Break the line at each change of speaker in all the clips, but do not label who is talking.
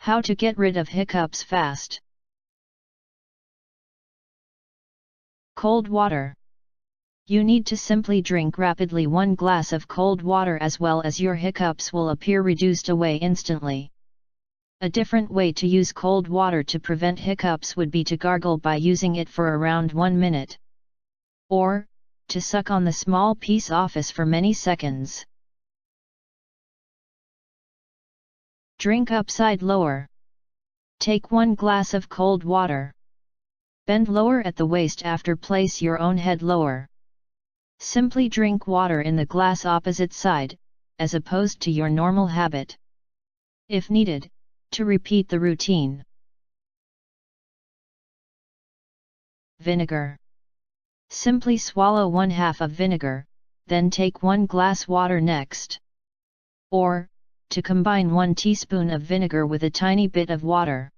How to get rid of hiccups fast. Cold water. You need to simply drink rapidly 1 glass of cold water, as well as your hiccups will appear reduced away instantly. A different way to use cold water to prevent hiccups would be to gargle by using it for around 1 minute. Or, to suck on the small piece office for many seconds. Drink upside lower. Take 1 glass of cold water. Bend lower at the waist after place your own head lower. Simply drink water in the glass opposite side, as opposed to your normal habit. If needed, to repeat the routine. Vinegar. Simply swallow 1/2 of vinegar, then take 1 glass water next. Or, to combine 1 teaspoon of vinegar with a tiny bit of water.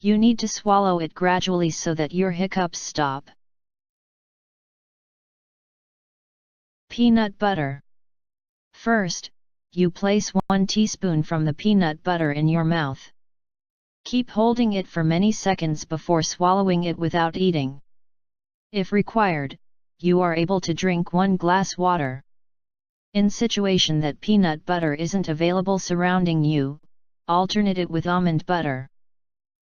You need to swallow it gradually so that your hiccups stop. Peanut butter. First, you place 1 teaspoon from the peanut butter in your mouth. Keep holding it for many seconds before swallowing it without eating. If required, you are able to drink 1 glass water. In situation that peanut butter isn't available surrounding you, alternate it with almond butter.